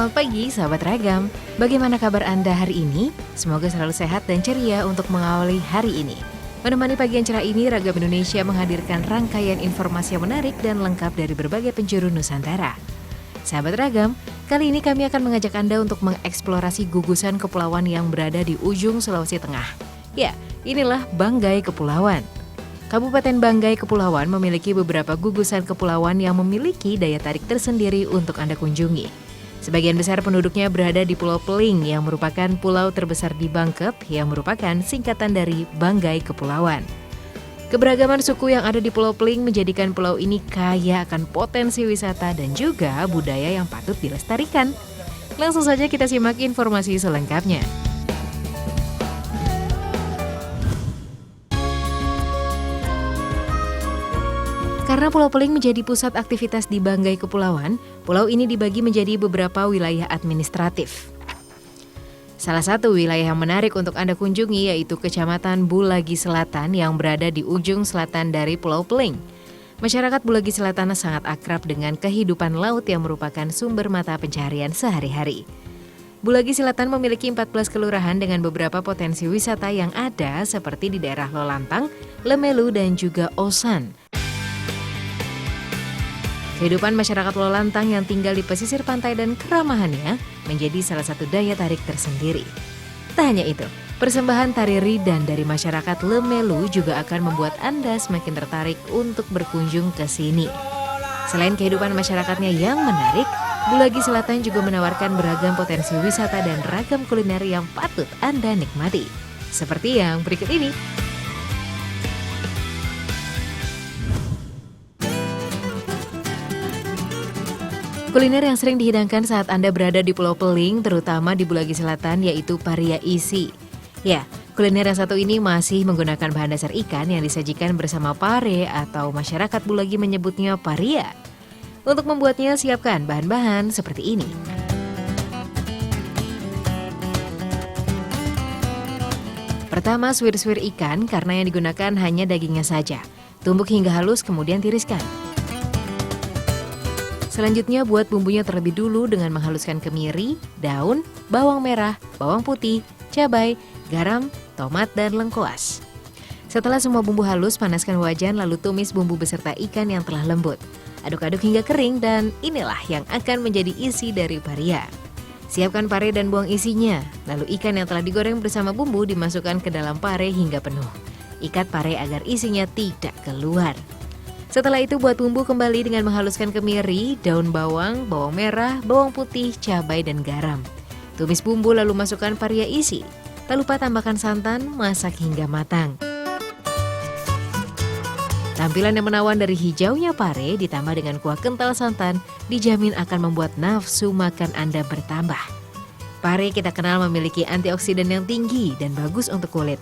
Selamat pagi sahabat Ragam. Bagaimana kabar Anda hari ini? Semoga selalu sehat dan ceria untuk mengawali hari ini. Menemani pagi yang cerah ini, Ragam Indonesia menghadirkan rangkaian informasi yang menarik dan lengkap dari berbagai penjuru Nusantara. Sahabat Ragam, kali ini kami akan mengajak Anda untuk mengeksplorasi gugusan kepulauan yang berada di ujung Sulawesi Tengah. Ya, inilah Banggai Kepulauan. Kabupaten Banggai Kepulauan memiliki beberapa gugusan kepulauan yang memiliki daya tarik tersendiri untuk Anda kunjungi. Sebagian besar penduduknya berada di Pulau Peling yang merupakan pulau terbesar di Bangkep yang merupakan singkatan dari Banggai Kepulauan. Keberagaman suku yang ada di Pulau Peling menjadikan pulau ini kaya akan potensi wisata dan juga budaya yang patut dilestarikan. Langsung saja kita simak informasi selengkapnya. Karena Pulau Peling menjadi pusat aktivitas di Banggai Kepulauan, pulau ini dibagi menjadi beberapa wilayah administratif. Salah satu wilayah yang menarik untuk Anda kunjungi yaitu Kecamatan Bulagi Selatan yang berada di ujung selatan dari Pulau Peling. Masyarakat Bulagi Selatan sangat akrab dengan kehidupan laut yang merupakan sumber mata pencaharian sehari-hari. Bulagi Selatan memiliki 14 kelurahan dengan beberapa potensi wisata yang ada seperti di daerah Lolantang, Lemelu, dan juga Osan. Kehidupan masyarakat Lolantang yang tinggal di pesisir pantai dan keramahannya menjadi salah satu daya tarik tersendiri. Tak hanya itu, persembahan tari ridan dari masyarakat Lemelu juga akan membuat Anda semakin tertarik untuk berkunjung ke sini. Selain kehidupan masyarakatnya yang menarik, Bulagi Selatan juga menawarkan beragam potensi wisata dan ragam kuliner yang patut Anda nikmati. Seperti yang berikut ini. Kuliner yang sering dihidangkan saat Anda berada di Pulau Peling, terutama di Bulagi Selatan, yaitu paria isi. Ya, kuliner yang satu ini masih menggunakan bahan dasar ikan yang disajikan bersama pare atau masyarakat Bulagi menyebutnya paria. Untuk membuatnya, siapkan bahan-bahan seperti ini. Pertama, suwir-suwir ikan karena yang digunakan hanya dagingnya saja. Tumbuk hingga halus kemudian tiriskan. Selanjutnya buat bumbunya terlebih dulu dengan menghaluskan kemiri, daun, bawang merah, bawang putih, cabai, garam, tomat, dan lengkoas. Setelah semua bumbu halus, panaskan wajan lalu tumis bumbu beserta ikan yang telah lembut. Aduk-aduk hingga kering dan inilah yang akan menjadi isi dari paria. Siapkan pare dan buang isinya, lalu ikan yang telah digoreng bersama bumbu dimasukkan ke dalam pare hingga penuh. Ikat pare agar isinya tidak keluar. Setelah itu buat bumbu kembali dengan menghaluskan kemiri, daun bawang, bawang merah, bawang putih, cabai, dan garam. Tumis bumbu lalu masukkan paria isi. Tak lupa tambahkan santan, masak hingga matang. Tampilan yang menawan dari hijaunya pare ditambah dengan kuah kental santan dijamin akan membuat nafsu makan Anda bertambah. Pare kita kenal memiliki antioksidan yang tinggi dan bagus untuk kulit.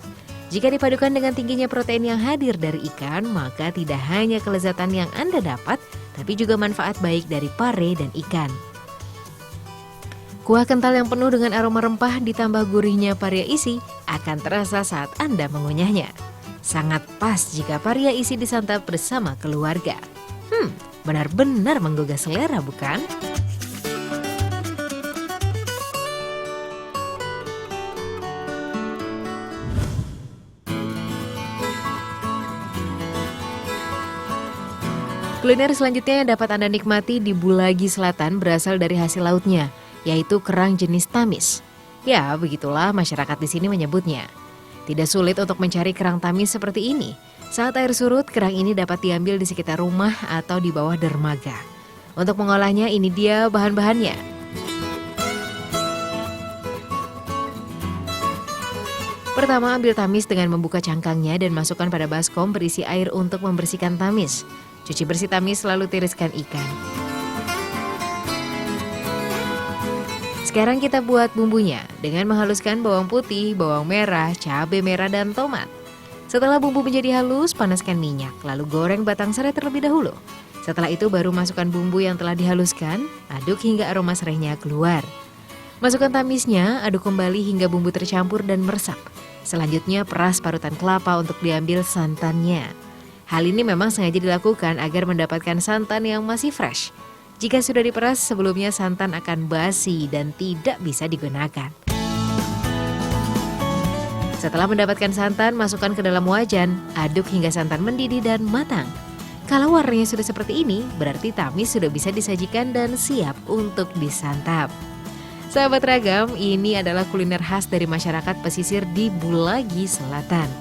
Jika dipadukan dengan tingginya protein yang hadir dari ikan, maka tidak hanya kelezatan yang Anda dapat, tapi juga manfaat baik dari pare dan ikan. Kuah kental yang penuh dengan aroma rempah ditambah gurihnya paria isi akan terasa saat Anda mengunyahnya. Sangat pas jika paria isi disantap bersama keluarga. Benar-benar menggugah selera, bukan? Kuliner selanjutnya yang dapat Anda nikmati di Bulagi Selatan berasal dari hasil lautnya, yaitu kerang jenis tamis. Ya, begitulah masyarakat di sini menyebutnya. Tidak sulit untuk mencari kerang tamis seperti ini. Saat air surut, kerang ini dapat diambil di sekitar rumah atau di bawah dermaga. Untuk mengolahnya, ini dia bahan-bahannya. Pertama, ambil tamis dengan membuka cangkangnya dan masukkan pada baskom berisi air untuk membersihkan tamis. Cuci bersih tamis lalu tiriskan ikan. Sekarang kita buat bumbunya dengan menghaluskan bawang putih, bawang merah, cabai merah, dan tomat. Setelah bumbu menjadi halus, panaskan minyak, lalu goreng batang serai terlebih dahulu. Setelah itu baru masukkan bumbu yang telah dihaluskan, aduk hingga aroma serainya keluar. Masukkan tamisnya, aduk kembali hingga bumbu tercampur dan meresap. Selanjutnya peras parutan kelapa untuk diambil santannya. Hal ini memang sengaja dilakukan agar mendapatkan santan yang masih fresh. Jika sudah diperas sebelumnya, santan akan basi dan tidak bisa digunakan. Setelah mendapatkan santan, masukkan ke dalam wajan, aduk hingga santan mendidih dan matang. Kalau warnanya sudah seperti ini, berarti tamis sudah bisa disajikan dan siap untuk disantap. Sahabat Ragam, ini adalah kuliner khas dari masyarakat pesisir di Bulagi Selatan.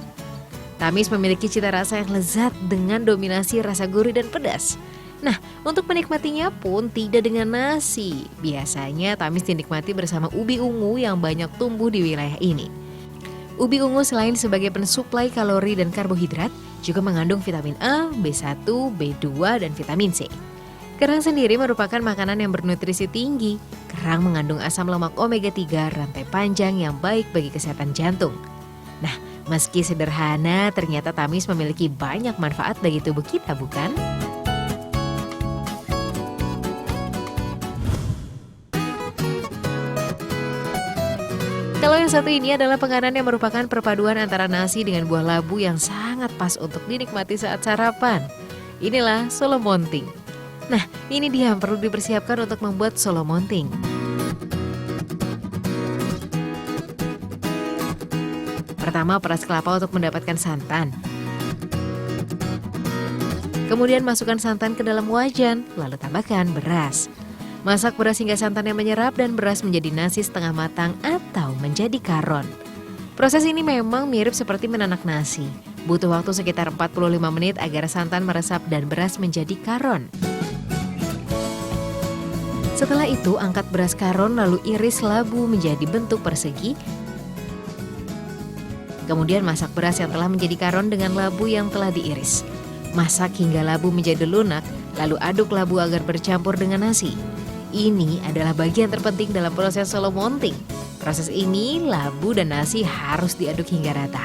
Tamis memiliki cita rasa yang lezat dengan dominasi rasa gurih dan pedas. Nah, untuk menikmatinya pun tidak dengan nasi. Biasanya tamis dinikmati bersama ubi ungu yang banyak tumbuh di wilayah ini. Ubi ungu selain sebagai pensuplai kalori dan karbohidrat, juga mengandung vitamin A, B1, B2, dan vitamin C. Kerang sendiri merupakan makanan yang bernutrisi tinggi. Kerang mengandung asam lemak omega 3 rantai panjang yang baik bagi kesehatan jantung. Nah, meski sederhana, ternyata tamis memiliki banyak manfaat bagi tubuh kita, bukan? Kalau yang satu ini adalah penganan yang merupakan perpaduan antara nasi dengan buah labu yang sangat pas untuk dinikmati saat sarapan. Inilah solo monting. Nah, ini dia yang perlu dipersiapkan untuk membuat solo monting. Pertama, peras kelapa untuk mendapatkan santan. Kemudian masukkan santan ke dalam wajan, lalu tambahkan beras. Masak beras hingga santannya menyerap dan beras menjadi nasi setengah matang atau menjadi karon. Proses ini memang mirip seperti menanak nasi. Butuh waktu sekitar 45 menit agar santan meresap dan beras menjadi karon. Setelah itu, angkat beras karon lalu iris labu menjadi bentuk persegi. Kemudian masak beras yang telah menjadi karon dengan labu yang telah diiris. Masak hingga labu menjadi lunak, lalu aduk labu agar bercampur dengan nasi. Ini adalah bagian terpenting dalam proses solo monting. Proses ini, labu dan nasi harus diaduk hingga rata.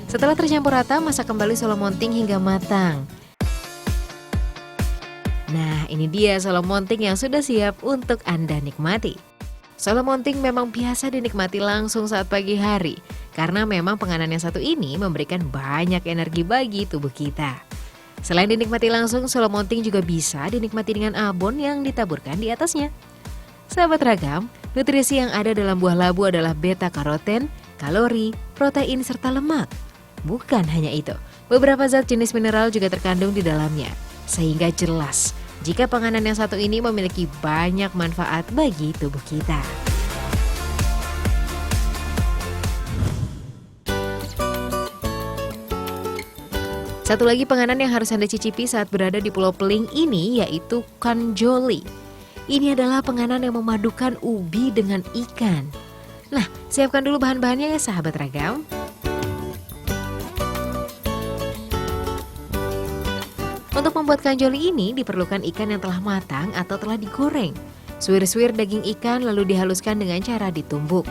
Setelah tercampur rata, masak kembali solo monting hingga matang. Nah, ini dia solo monting yang sudah siap untuk Anda nikmati. Solo monting memang biasa dinikmati langsung saat pagi hari, karena memang penganan yang satu ini memberikan banyak energi bagi tubuh kita. Selain dinikmati langsung, solo monting juga bisa dinikmati dengan abon yang ditaburkan di atasnya. Sahabat Ragam, nutrisi yang ada dalam buah labu adalah beta-karoten, kalori, protein, serta lemak. Bukan hanya itu, beberapa zat jenis mineral juga terkandung di dalamnya. Sehingga jelas, jika penganan yang satu ini memiliki banyak manfaat bagi tubuh kita. Satu lagi penganan yang harus Anda cicipi saat berada di Pulau Peling ini yaitu kanjoli. Ini adalah penganan yang memadukan ubi dengan ikan. Nah, siapkan dulu bahan-bahannya ya sahabat Ragam. Untuk membuat kanjoli ini diperlukan ikan yang telah matang atau telah digoreng. Suwir-suwir daging ikan lalu dihaluskan dengan cara ditumbuk.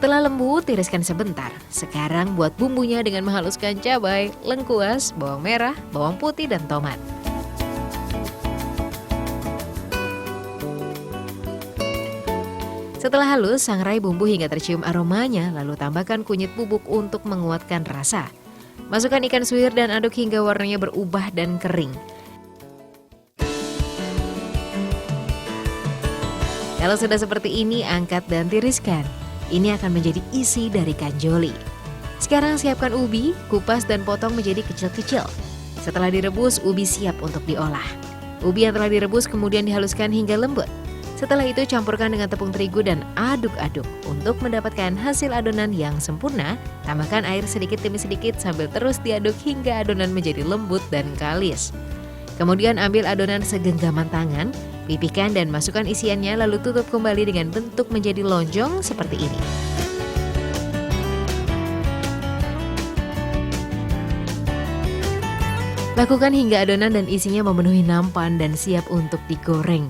Setelah lembut, tiriskan sebentar. Sekarang buat bumbunya dengan menghaluskan cabai, lengkuas, bawang merah, bawang putih, dan tomat. Setelah halus, sangrai bumbu hingga tercium aromanya, lalu tambahkan kunyit bubuk untuk menguatkan rasa. Masukkan ikan suwir dan aduk hingga warnanya berubah dan kering. Kalau sudah seperti ini, angkat dan tiriskan. Ini akan menjadi isi dari kanjoli. Sekarang siapkan ubi, kupas dan potong menjadi kecil-kecil. Setelah direbus, ubi siap untuk diolah. Ubi yang telah direbus kemudian dihaluskan hingga lembut. Setelah itu campurkan dengan tepung terigu dan aduk-aduk. Untuk mendapatkan hasil adonan yang sempurna, tambahkan air sedikit demi sedikit sambil terus diaduk hingga adonan menjadi lembut dan kalis. Kemudian ambil adonan segenggaman tangan, pipihkan dan masukkan isiannya lalu tutup kembali dengan bentuk menjadi lonjong seperti ini. Lakukan hingga adonan dan isinya memenuhi nampan dan siap untuk digoreng.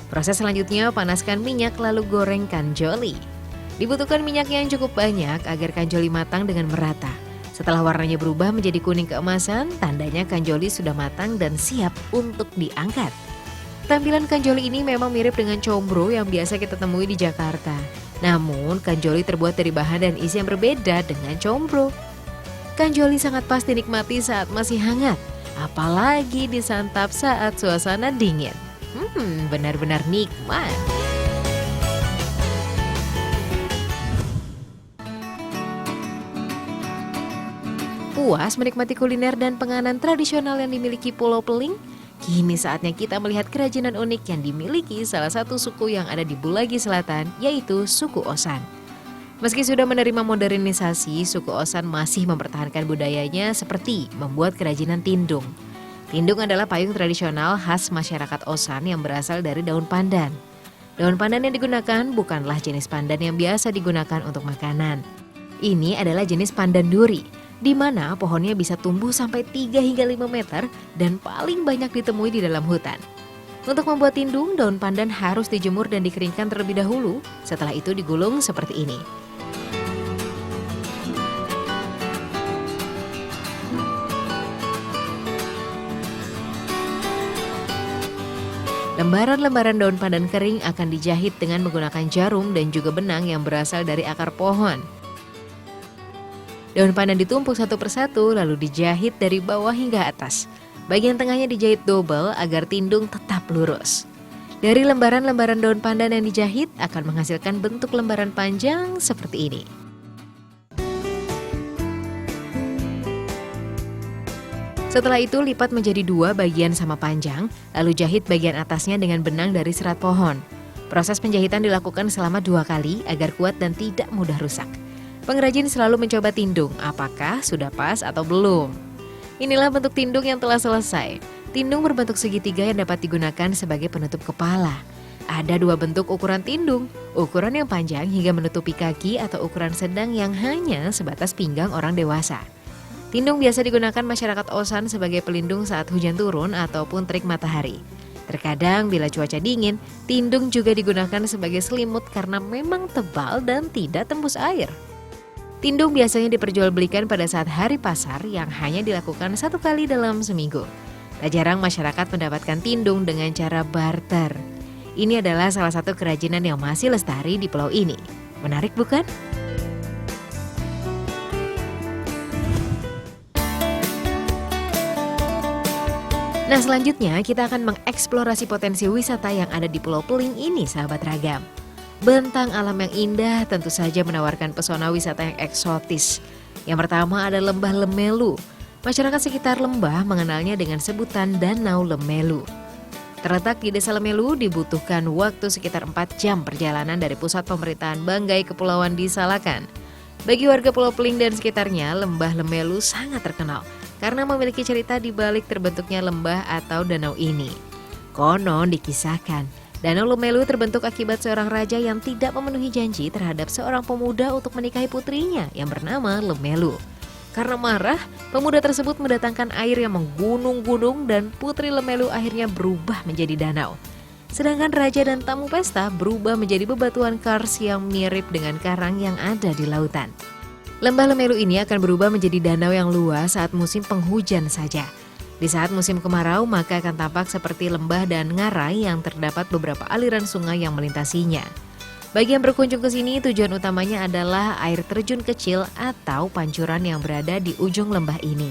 Proses selanjutnya, panaskan minyak lalu goreng kanjoli. Dibutuhkan minyak yang cukup banyak agar kanjoli matang dengan merata. Setelah warnanya berubah menjadi kuning keemasan, tandanya kanjoli sudah matang dan siap untuk diangkat. Tampilan kanjoli ini memang mirip dengan combro yang biasa kita temui di Jakarta. Namun, kanjoli terbuat dari bahan dan isi yang berbeda dengan combro. Kanjoli sangat pas dinikmati saat masih hangat, apalagi disantap saat suasana dingin. Benar-benar nikmat. Puas menikmati kuliner dan penganan tradisional yang dimiliki Pulau Peling? Kini saatnya kita melihat kerajinan unik yang dimiliki salah satu suku yang ada di Bulagi Selatan, yaitu suku Osan. Meski sudah menerima modernisasi, suku Osan masih mempertahankan budayanya seperti membuat kerajinan tindung. Tindung adalah payung tradisional khas masyarakat Osan yang berasal dari daun pandan. Daun pandan yang digunakan bukanlah jenis pandan yang biasa digunakan untuk makanan. Ini adalah jenis pandan duri, di mana pohonnya bisa tumbuh sampai 3 hingga 5 meter dan paling banyak ditemui di dalam hutan. Untuk membuat tindung, daun pandan harus dijemur dan dikeringkan terlebih dahulu, setelah itu digulung seperti ini. Lembaran-lembaran daun pandan kering akan dijahit dengan menggunakan jarum dan juga benang yang berasal dari akar pohon. Daun pandan ditumpuk satu persatu lalu dijahit dari bawah hingga atas. Bagian tengahnya dijahit double agar tindung tetap lurus. Dari lembaran-lembaran daun pandan yang dijahit akan menghasilkan bentuk lembaran panjang seperti ini. Setelah itu lipat menjadi 2 bagian sama panjang, lalu jahit bagian atasnya dengan benang dari serat pohon. Proses penjahitan dilakukan selama 2 kali agar kuat dan tidak mudah rusak. Pengrajin selalu mencoba tindung, apakah sudah pas atau belum. Inilah bentuk tindung yang telah selesai. Tindung berbentuk segitiga yang dapat digunakan sebagai penutup kepala. Ada 2 bentuk ukuran tindung, ukuran yang panjang hingga menutupi kaki atau ukuran sedang yang hanya sebatas pinggang orang dewasa. Tindung biasa digunakan masyarakat Osan sebagai pelindung saat hujan turun ataupun terik matahari. Terkadang bila cuaca dingin, tindung juga digunakan sebagai selimut karena memang tebal dan tidak tembus air. Tindung biasanya diperjualbelikan pada saat hari pasar yang hanya dilakukan 1 kali dalam seminggu. Tak jarang masyarakat mendapatkan tindung dengan cara barter. Ini adalah salah satu kerajinan yang masih lestari di pulau ini. Menarik bukan? Nah, selanjutnya kita akan mengeksplorasi potensi wisata yang ada di Pulau Peling ini, sahabat Ragam. Bentang alam yang indah tentu saja menawarkan pesona wisata yang eksotis. Yang pertama ada Lembah Lemelu. Masyarakat sekitar lembah mengenalnya dengan sebutan Danau Lemelu. Terletak di Desa Lemelu dibutuhkan waktu sekitar 4 jam perjalanan dari pusat pemerintahan Banggai Kepulauan di Salakan. Bagi warga Pulau Peling dan sekitarnya, Lembah Lemelu sangat terkenal karena memiliki cerita di balik terbentuknya lembah atau danau ini. Konon dikisahkan, Danau Lemelu terbentuk akibat seorang raja yang tidak memenuhi janji terhadap seorang pemuda untuk menikahi putrinya yang bernama Lemelu. Karena marah, pemuda tersebut mendatangkan air yang menggunung-gunung dan putri Lemelu akhirnya berubah menjadi danau. Sedangkan raja dan tamu pesta berubah menjadi bebatuan kars yang mirip dengan karang yang ada di lautan. Lembah Lemelu ini akan berubah menjadi danau yang luas saat musim penghujan saja. Di saat musim kemarau maka akan tampak seperti lembah dan ngarai yang terdapat beberapa aliran sungai yang melintasinya. Bagi yang berkunjung ke sini, tujuan utamanya adalah air terjun kecil atau pancuran yang berada di ujung lembah ini.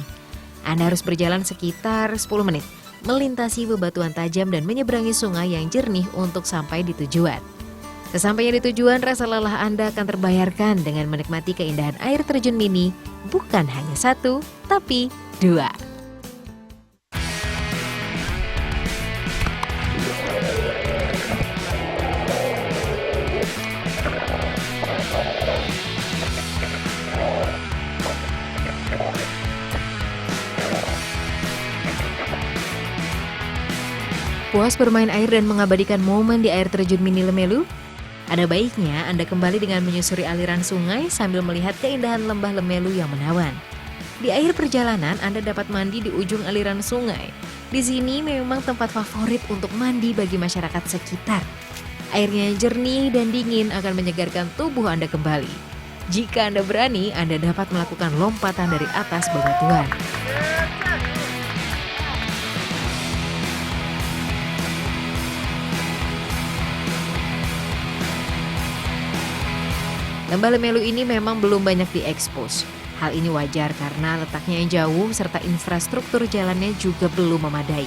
Anda harus berjalan sekitar 10 menit, melintasi bebatuan tajam dan menyeberangi sungai yang jernih untuk sampai di tujuan. Sesampainya di tujuan, rasa lelah Anda akan terbayarkan dengan menikmati keindahan air terjun mini, bukan hanya 1, tapi 2. Puas bermain air dan mengabadikan momen di air terjun mini Lemelu? Ada baiknya Anda kembali dengan menyusuri aliran sungai sambil melihat keindahan lembah Lemelu yang menawan. Di akhir perjalanan Anda dapat mandi di ujung aliran sungai. Di sini memang tempat favorit untuk mandi bagi masyarakat sekitar. Airnya jernih dan dingin akan menyegarkan tubuh Anda kembali. Jika Anda berani, Anda dapat melakukan lompatan dari atas bebatuan. Lembah Lemelu ini memang belum banyak diekspos. Hal ini wajar karena letaknya yang jauh serta infrastruktur jalannya juga belum memadai.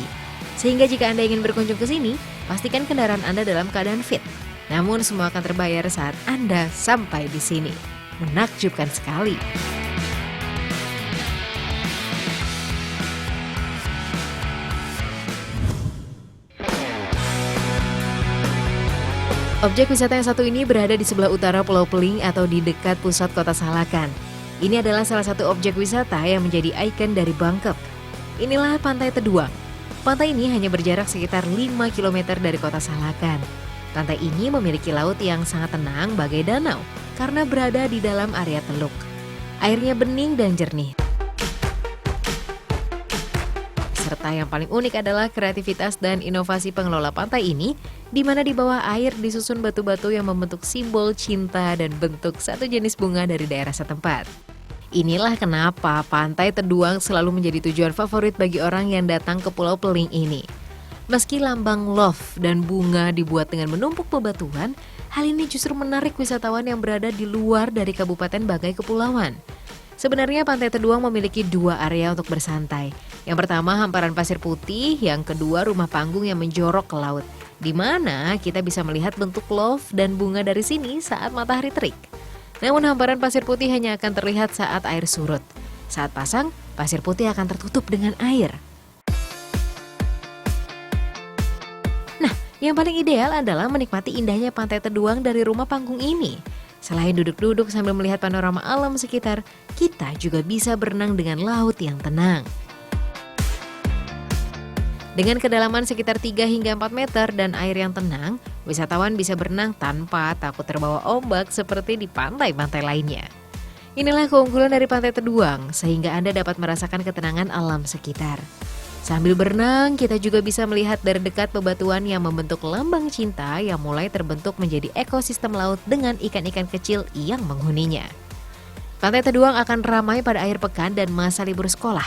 Sehingga jika Anda ingin berkunjung ke sini, pastikan kendaraan Anda dalam keadaan fit. Namun semua akan terbayar saat Anda sampai di sini. Menakjubkan sekali. Objek wisata yang satu ini berada di sebelah utara Pulau Peling atau di dekat pusat kota Salakan. Ini adalah salah satu objek wisata yang menjadi ikon dari Bangkep. Inilah Pantai Teduang. Pantai ini hanya berjarak sekitar 5 km dari kota Salakan. Pantai ini memiliki laut yang sangat tenang bagai danau karena berada di dalam area teluk. Airnya bening dan jernih. Serta yang paling unik adalah kreativitas dan inovasi pengelola pantai ini, di mana di bawah air disusun batu-batu yang membentuk simbol cinta dan bentuk satu jenis bunga dari daerah setempat. Inilah kenapa Pantai Teduang selalu menjadi tujuan favorit bagi orang yang datang ke Pulau Peling ini. Meski lambang love dan bunga dibuat dengan menumpuk bebatuan, hal ini justru menarik wisatawan yang berada di luar dari Kabupaten Banggai Kepulauan. Sebenarnya Pantai Teduang memiliki dua area untuk bersantai. Yang pertama hamparan pasir putih, yang kedua rumah panggung yang menjorok ke laut, di mana kita bisa melihat bentuk love dan bunga dari sini saat matahari terik. Namun hamparan pasir putih hanya akan terlihat saat air surut. Saat pasang, pasir putih akan tertutup dengan air. Nah, yang paling ideal adalah menikmati indahnya Pantai Teduang dari rumah panggung ini. Selain duduk-duduk sambil melihat panorama alam sekitar, kita juga bisa berenang dengan laut yang tenang. Dengan kedalaman sekitar 3 hingga 4 meter dan air yang tenang, wisatawan bisa berenang tanpa takut terbawa ombak seperti di pantai-pantai lainnya. Inilah keunggulan dari Pantai Teduang, sehingga Anda dapat merasakan ketenangan alam sekitar. Sambil berenang, kita juga bisa melihat dari dekat bebatuan yang membentuk lambang cinta yang mulai terbentuk menjadi ekosistem laut dengan ikan-ikan kecil yang menghuninya. Pantai Teduang akan ramai pada akhir pekan dan masa libur sekolah.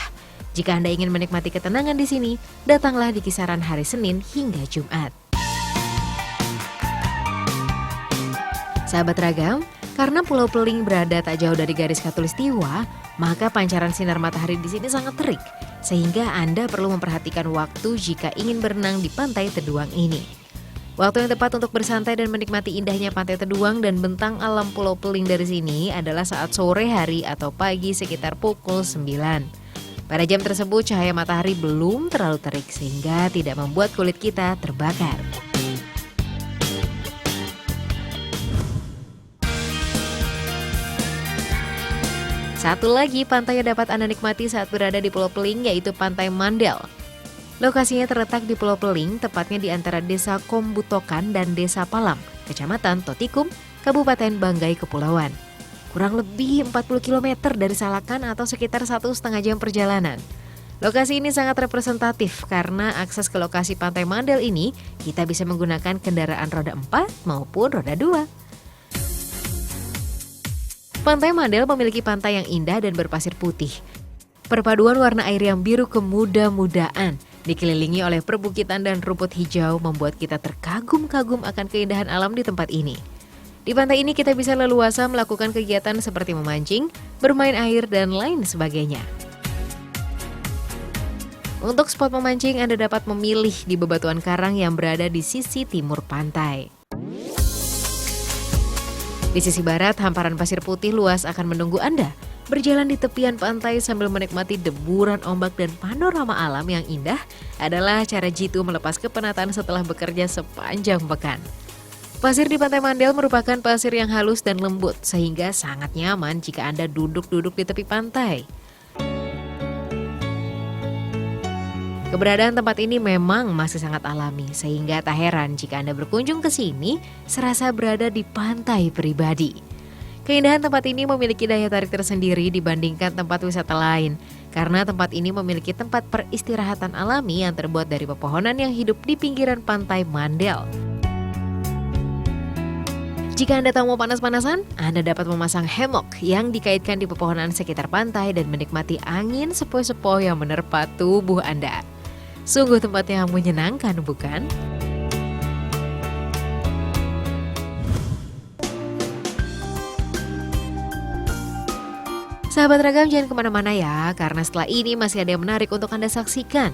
Jika Anda ingin menikmati ketenangan di sini, datanglah di kisaran hari Senin hingga Jumat. Sahabat Ragam, karena Pulau Peling berada tak jauh dari garis khatulistiwa, maka pancaran sinar matahari di sini sangat terik, sehingga Anda perlu memperhatikan waktu jika ingin berenang di Pantai Teduang ini. Waktu yang tepat untuk bersantai dan menikmati indahnya Pantai Teduang dan bentang alam Pulau Peling dari sini adalah saat sore hari atau pagi sekitar pukul 9. Pada jam tersebut cahaya matahari belum terlalu terik sehingga tidak membuat kulit kita terbakar. Satu lagi pantai yang dapat Anda nikmati saat berada di Pulau Peling yaitu Pantai Mandel. Lokasinya terletak di Pulau Peling, tepatnya di antara Desa Kombutokan dan Desa Palam, Kecamatan Totikum, Kabupaten Banggai Kepulauan. Kurang lebih 40 km dari Salakan atau sekitar 1,5 jam perjalanan. Lokasi ini sangat representatif karena akses ke lokasi Pantai Mandel ini kita bisa menggunakan kendaraan roda 4 maupun roda 2. Pantai Mandel memiliki pantai yang indah dan berpasir putih. Perpaduan warna air yang biru kemuda-mudaan, dikelilingi oleh perbukitan dan rumput hijau membuat kita terkagum-kagum akan keindahan alam di tempat ini. Di pantai ini kita bisa leluasa melakukan kegiatan seperti memancing, bermain air, dan lain sebagainya. Untuk spot memancing, Anda dapat memilih di bebatuan karang yang berada di sisi timur pantai. Di sisi barat, hamparan pasir putih luas akan menunggu Anda. Berjalan di tepian pantai sambil menikmati deburan ombak dan panorama alam yang indah adalah cara jitu melepas kepenatan setelah bekerja sepanjang pekan. Pasir di Pantai Mandel merupakan pasir yang halus dan lembut sehingga sangat nyaman jika Anda duduk-duduk di tepi pantai. Keberadaan tempat ini memang masih sangat alami sehingga tak heran jika Anda berkunjung ke sini serasa berada di pantai pribadi. Keindahan tempat ini memiliki daya tarik tersendiri dibandingkan tempat wisata lain karena tempat ini memiliki tempat peristirahatan alami yang terbuat dari pepohonan yang hidup di pinggiran Pantai Mandel. Jika Anda tak mau panas-panasan, Anda dapat memasang hemok yang dikaitkan di pepohonan sekitar pantai dan menikmati angin sepoi-sepoi yang menerpa tubuh Anda. Sungguh tempat yang menyenangkan, bukan? Sahabat Ragam jangan kemana-mana ya, karena setelah ini masih ada yang menarik untuk Anda saksikan.